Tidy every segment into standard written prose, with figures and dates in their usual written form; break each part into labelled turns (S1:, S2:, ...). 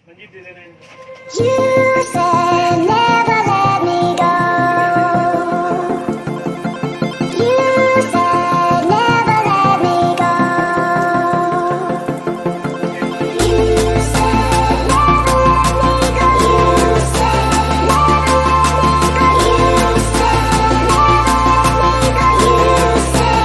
S1: मंजीत दे देना इनको।
S2: You said never let me go. You said never let me go. You said never let me go. You said never let me go. You said never let me go. You said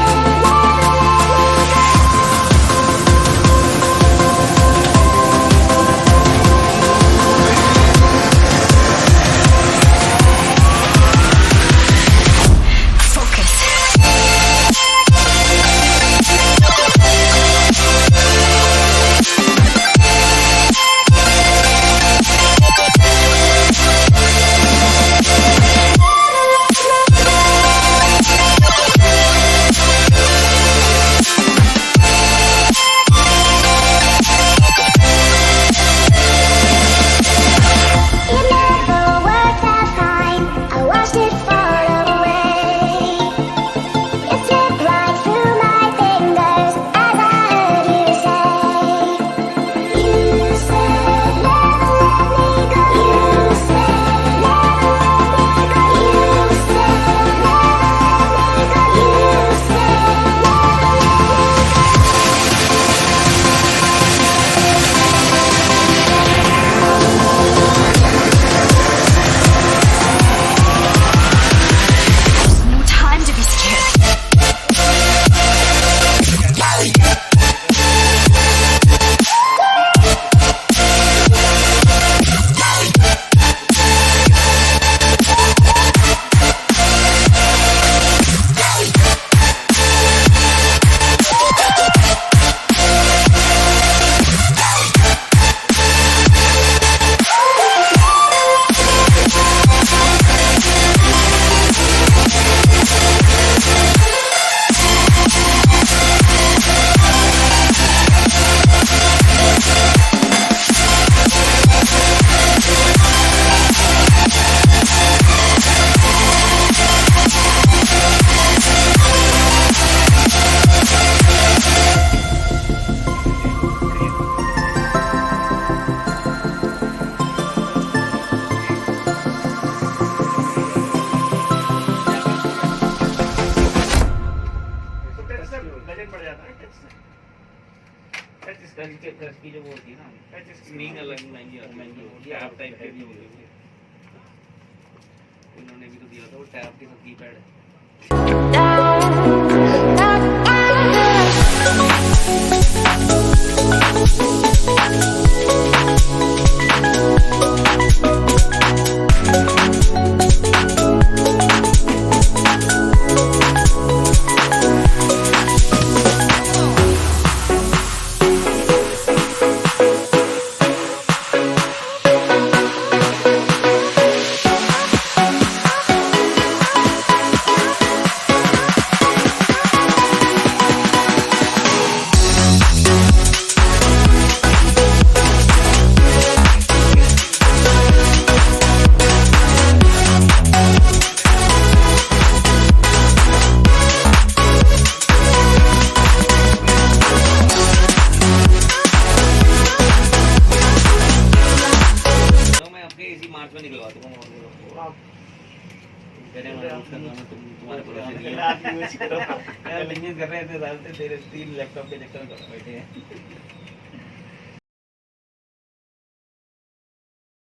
S2: it never worked out fine. I watched it fall away. It slipped right through my fingers as I heard you say. You said never let me go. You said never let me go. You said never let me go. You said never
S3: No time to be scared.
S1: तो touch से वजन बढ़ जाता है touch से। Touch screen
S4: touch की जो वो होती है ना,
S1: टच
S4: स्क्रीन अलग महंगी होती है, टैब टाइप की होती है। इन्होंने भी तो दिया था वो टैब के साथ कीपैड है। तो मैं अपने इसी मार्च में निकलवा दूंगा। तुम्हारे भरोसे
S1: आप यूज करो।
S4: बिजनेस कर रहे थे साल से, तेरे 3 लैपटॉप के चक्कर में बैठे हैं।